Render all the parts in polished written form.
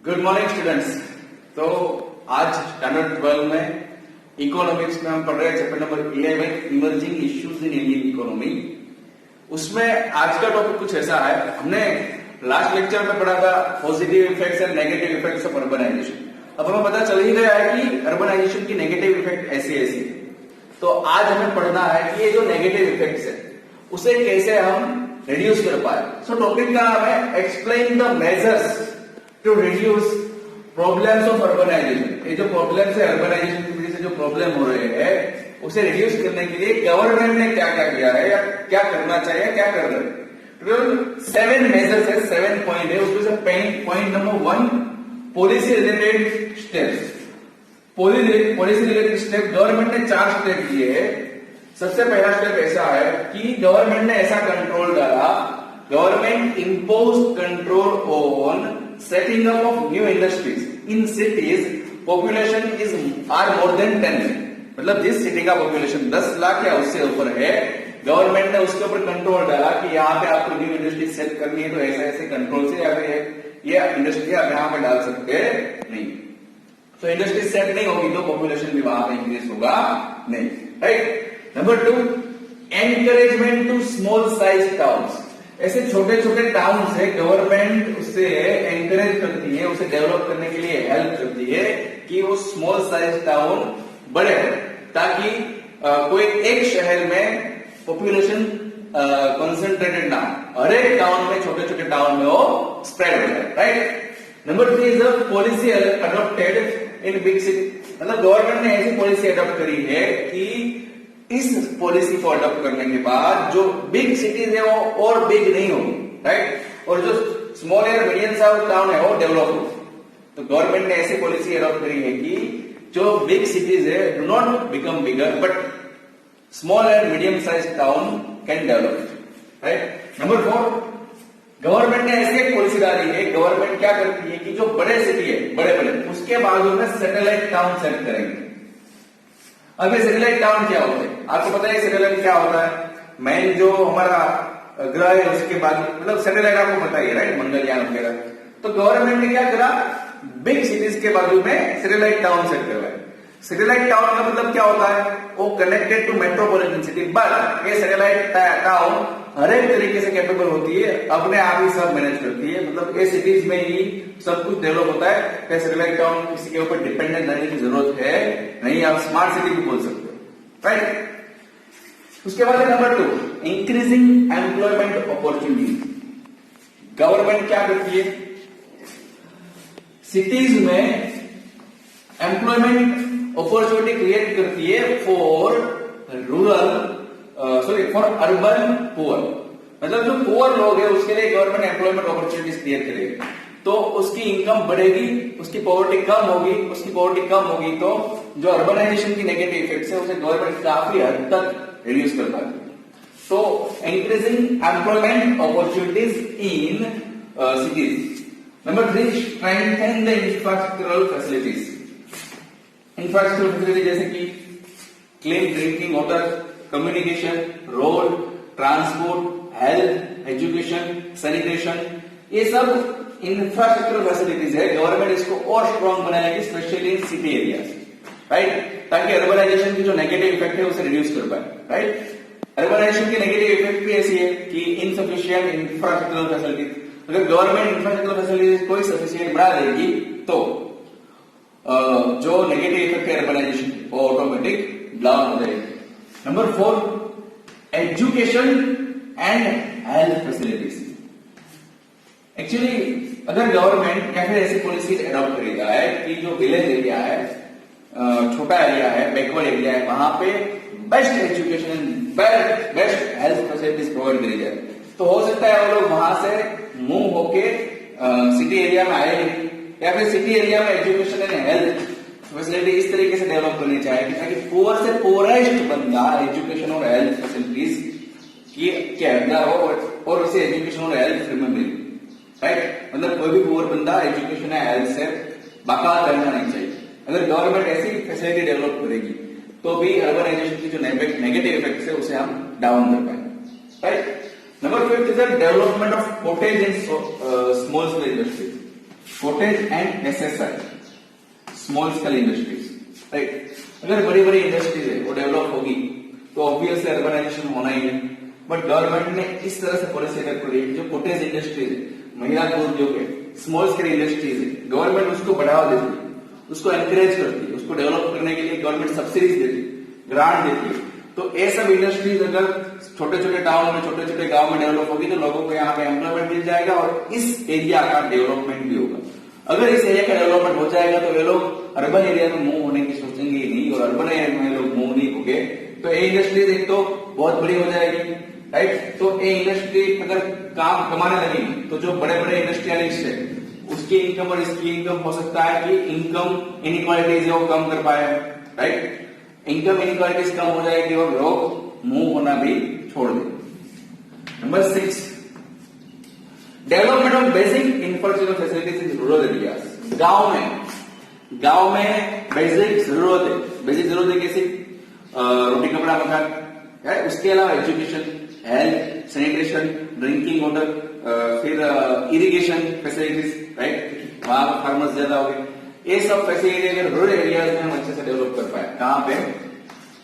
Good morning students. तो आज standard 12 में इकोनॉमिक्स में हम पढ़ रहे हैं chapter number 11 emerging issues in Indian economy. उसमें आज का टॉपिक कुछ ऐसा है, हमने लास्ट लेक्चर में पढ़ा था positive effects and negative effects of urbanization. अब हमें पता चल ही गया है कि अर्बनाइजेशन की नेगेटिव इफेक्ट ऐसी ऐसी। तो आज हमें पढ़ना है कि ये जो नेगेटिव इफेक्ट्स है उसे कैसे हम रिड्यूस कर पाए। सो टॉपिक का नाम है explain the measures to reduce problems of urbanization. ये जो प्रॉब्लम्स है अर्बनाइजेशन की वजह से जो प्रॉब्लम हो रहे हैं उसे रिड्यूस करने के लिए गवर्नमेंट ने क्या क्या किया है या क्या करना चाहिए, क्या कर रहे हैं। टोटल 7 मेजर्स है, 7 पॉइंट है। उसमें से point number 1 policy related steps. Policy related step government ने 4 स्टेप किए हैं। सबसे पहला स्टेप ऐसा है कि गवर्नमेंट ने ऐसा कंट्रोल डाला, government impose control on setting up of new industries in cities population is far more than 10 lakh। मतलब जिस सिटी का पॉपुलेशन 10 लाख या उससे ऊपर है, गवर्नमेंट ने उसके ऊपर कंट्रोल डाला कि यहाँ पे आपको न्यू इंडस्ट्री सेट करनी है तो ऐसे ऐसे कंट्रोल से या फिर ये इंडस्ट्री आप यहाँ पे डाल सकते नहीं। तो इंडस्ट्री सेट नहीं होगी तो पॉपुलेशन भी वहां पे इंक्रीज होगा नहीं, right. Number 2 encouragement to small size towns. ऐसे छोटे छोटे टाउन्स है, गवर्नमेंट उससे एनकरेज करती है, उसे डेवलप करने के लिए हेल्प करती है कि वो स्मॉल साइज टाउन बड़े हो, ताकि कोई एक शहर में पॉपुलेशन कंसंट्रेटेड ना हो, हर एक टाउन में छोटे छोटे टाउन में वो स्प्रेड हो जाए, right. Number 3 is a policy adopted in big city. मतलब गवर्नमेंट ने ऐसी पॉलिसी अडॉप्ट करी है कि इस पॉलिसी को अडॉप्ट करने के बाद जो बिग सिटीज है वो और बिग नहीं होगी, राइट, और जो small and medium size town है वो डेवलप होगी। तो गवर्नमेंट ने ऐसी पॉलिसी अडॉप्ट करी है कि जो बिग सिटीज है do not become bigger but small and medium size town can develop, right. Number 4 government ने ऐसी एक पॉलिसी डाली है, गवर्नमेंट क्या करती है कि जो बड़े सिटी है बड़े बड़े उसके बाजू में सैटेलाइट टाउन सेट करेंगे। अब ये सैटेलाइट टाउन क्या होते हैं आपको पता है, सैटेलाइट क्या होता है। मेन जो हमारा ग्रह है उसके बाद मतलब सैटेलाइट आपको पता ही है, राइट, मंगलयान वगैरह। तो गवर्नमेंट ने क्या करा, बिग सिटीज के बाजू में सैटेलाइट टाउन सेट करवाए। सैटेलाइट टाउन का मतलब क्या होता है, वो connected to metropolitan city, but ये सैटेलाइट टाउन हर एक तरीके से कैपेबल होती है, अपने आप ही सब मैनेज करती है। मतलब ये सिटीज में ही सब कुछ डेवलप होता है। सैटेलाइट टाउन किसी के ऊपर डिपेंडेंट रहने की जरूरत है नहीं, आप स्मार्ट सिटी भी बोल सकते हो, राइट। उसके बाद number 2 increasing employment opportunity. Government क्या करती है, सिटीज में एम्प्लॉयमेंट अपॉर्चुनिटी क्रिएट करती है फॉर फॉर अर्बन पुअर। मतलब जो पुअर लोग हैं उसके लिए गवर्नमेंट एम्प्लॉयमेंट अपॉर्चुनिटीज क्रिएट करेगी, तो उसकी इनकम बढ़ेगी, उसकी पॉवर्टी कम होगी, तो जो अर्बनाइजेशन की नेगेटिव इफेक्ट्स है उसे गवर्नमेंट काफी हद तक रिड्यूस कर पाती है। तो increasing employment opportunities in cities. Number 3 strengthen the infrastructural facilities. Infrastructural facility जैसे कि clean drinking water, communication, road, transport, health, education, sanitation, ये सब इंफ्रास्ट्रक्चरल फैसिलिटीज है। गवर्नमेंट इसको और स्ट्रॉन्ग बनाएगी, specially in city areas, right, ताकि अर्बनाइजेशन की जो नेगेटिव इफेक्ट है उसे रिड्यूस कर पाए, राइट। अर्बनाइजेशन की नेगेटिव इफेक्ट भी ऐसी है कि इनसफिशिएंट इंफ्रास्ट्रक्चरल फैसिलिटीज। अगर गवर्नमेंट इंफ्रास्ट्रक्चरल फैसिलिटीज कोई सफिशिएंट बना देगी तो जो नेगेटिव इफेक्ट है अर्बनाइजेशन वो ऑटोमेटिक डाउन हो जाएगी। Number 4 education and health facilities. Actually अगर गवर्नमेंट या फिर ऐसी पॉलिसी अडॉप्ट करेगा है कि जो विलेज एरिया है, छोटा एरिया है, बैकवर्ड एरिया है, वहां पे best education, best health facilities provide करी जाए, तो हो सकता है वो लोग वहां से मूव होके सिटी एरिया में आए, या फिर सिटी एरिया में एजुकेशन एंड हेल्थ फैसिलिटी इस तरीके से डेवलप करनी चाहिए ताकि पुअर से पुअरेस्ट बंदा एजुकेशन और हेल्थ फैसिलिटीज के अंदर हो और उसे एजुकेशन और हेल्थ फ्री में मिले, राइट। मतलब कोई भी पुअर बंदा एजुकेशन या हेल्थ से बाकात रहना नहीं चाहिए। अगर गवर्नमेंट ऐसी फैसिलिटी डेवलप करेगी तो भी अर्बनाइजेशन की जो नेगेटिव इफेक्ट है उसे हम डाउन कर पाएंगे, right. Number 5 is the development of cottage and small scale industry. Cottage and SSI small scale industries, right. अगर बड़ी बड़ी इंडस्ट्रीज है वो डेवलप होगी तो ऑब्वियसली अर्बनाइजेशन होना ही है, बट गवर्नमेंट ने इस तरह से पॉलिसी अडॉप्ट करी है जो कॉटेज इंडस्ट्रीज है, महिला उद्योग है, स्मॉल स्केल इंडस्ट्रीज है, गवर्नमेंट उसको बढ़ावा देती है, उसको एनकरेज करती है, उसको डेवलप करने के लिए गवर्नमेंट सब्सिडीज देती है, ग्रांट देती है। तो ये सब इंडस्ट्रीज अगर छोटे छोटे टाउन में, छोटे छोटे गांव में डेवलप होगी तो लोगों को यहाँ पे एम्प्लॉयमेंट मिल जाएगा और इस एरिया का डेवलपमेंट भी होगा। अगर इस एरिया का डेवलपमेंट हो जाएगा तो वे लोग अर्बन एरिया में मूव होने की सोचेंगे ही नहीं, और अर्बन एरिया में लोग मूव नहीं होंगे तो ये इंडस्ट्रीज एक तो बहुत बड़ी हो जाएगी, राइट। तो ये इंडस्ट्री अगर काम कमाने लगेगी तो जो बड़े बड़े इंडस्ट्रियलिस्ट है उसकी इनकम और इसकी इनकम हो सकता है कि इनकम इनइक्वालिटीज है वो कम कर पाए, राइट। इनकम इनइक्वालिटीज कम हो जाएगी और लोग मूव होना भी छोड़ दें। Number 6, development of basic infrastructure facilities in rural areas. गांव में बेसिक जरूरत है। बेसिक जरूरत है कैसी? रोटी कपड़ा मकान है, उसके अलावा education, health, sanitation, drinking water, फिर इरिगेशन फैसिलिटीज, राइट। वहां पर फार्मर्स ज्यादा हो गए। ये सब फैसिलिटी अगर रूरल एरियाज में हम अच्छे से डेवलप कर पाए, कहां पे?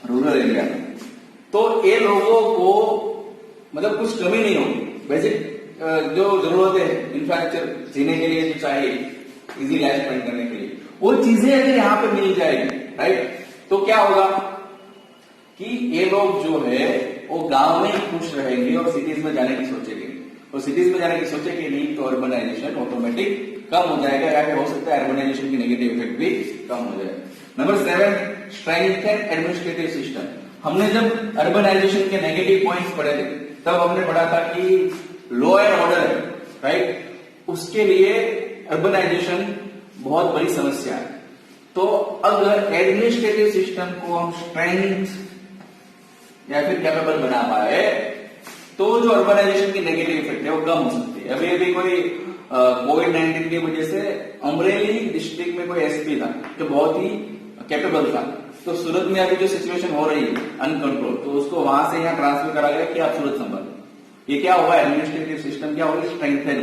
रूरल एरिया में, तो ये लोगों को मतलब कुछ कमी नहीं होगी। बेसिक जो जरूरत है इंफ्रास्ट्रक्चर जीने के लिए जो चाहिए, इजी लाइफ स्पेंड करने के लिए, वो चीजें अगर यहाँ पे मिल जाएगी, राइट, तो क्या होगा कि ये लोग जो है वो गांव में ही खुश रहेंगे और सिटीज में जाने की सोचेंगे, और सिटीज में जाने की सोचेंगे नहीं तो अर्बनाइजेशन ऑटोमेटिक कम हो जाएगा, या फिर हो सकता है अर्बनाइजेशन की नेगेटिव इफेक्ट भी कम हो जाएगा। Number 7, strengthen administrative system. हमने जब अर्बनाइजेशन के नेगेटिव पॉइंट्स पढ़े थे तब हमने पढ़ा था कि लॉ एंड ऑर्डर है, राइट, उसके लिए अर्बनाइजेशन बहुत बड़ी समस्या है। तो अगर एडमिनिस्ट्रेटिव सिस्टम को हम स्ट्रेंथ या फिर कैपेबल बना पाए तो जो अर्बनाइजेशन की नेगेटिव इफेक्ट है वो कम हो सकती है। अभी कोई कोविड-19 की वजह से अमरेली डिस्ट्रिक्ट में कोई एसपी था जो बहुत ही कैपेबल था, तो सूरत में अभी जो सिचुएशन हो रही है अनकंट्रोल, तो उसको वहां से यहाँ ट्रांसफर करा गया कि आप सूरत संभालो। ये क्या होगा? एडमिनिस्ट्रेटिव सिस्टम क्या होगी? Strengthen,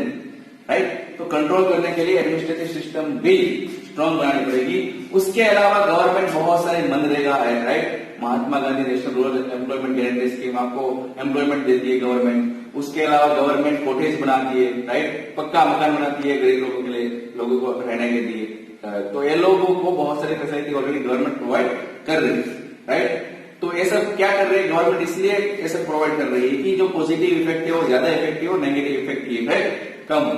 right. तो कंट्रोल करने के लिए एडमिनिस्ट्रेटिव सिस्टम भी स्ट्रॉन्ग बनानी पड़ेगी। उसके अलावा गवर्नमेंट बहुत सारे मनरेगा है, right, Mahatma Gandhi national rural employment guarantee scheme, आपको एम्प्लॉयमेंट देती है गवर्नमेंट। उसके अलावा गवर्नमेंट कॉटेज बनाती है, राइट, पक्का मकान बनाती है गरीब लोगों के लिए, लोगों को रहने के लिए। तो ये लोगों को बहुत सारी फैसिलिटी ऑलरेडी गवर्नमेंट प्रोवाइड कर रही है, राइट। तो ये सब क्या कर रही है गवर्नमेंट? इसलिए ये सब प्रोवाइड कर रही है कि जो पॉजिटिव इफेक्ट है वो ज्यादा इफेक्टिव हो, नेगेटिव इफेक्ट की इफेक्ट कम हो,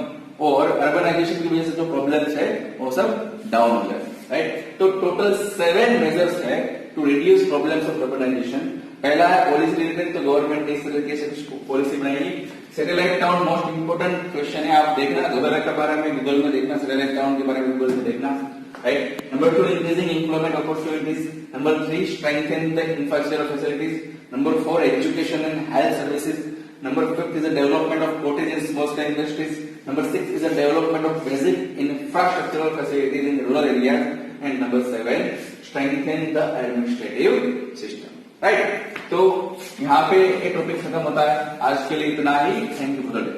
और अर्बनाइजेशन की वजह से जो प्रॉब्लम्स है वो सब डाउन हो जाए, राइट। तो टोटल 7 मेजर्स है to reduce problems of urbanization. पहला है पॉलिसी रिलेटेड, तो गवर्नमेंट ने इस तरीके से पॉलिसी बनाई। Satellite town most important question है, आप देखना दोबारा के बारे में गूगल में देखना, सैटेलाइट टाउन के बारे में गूगल में देखना, right. Number 2, increasing employment opportunities. Number 3, strengthen the infrastructure facilities. Number 4, education and health services. Number 5 is the development of cottage and small scale industries. Number 6 is the development of basic infrastructural facilities in rural areas. And number 7, strengthen the administrative system. Right? तो यहाँ पे ये topic खत्म होता है। आज के लिए इतना ही। Thank you for the day.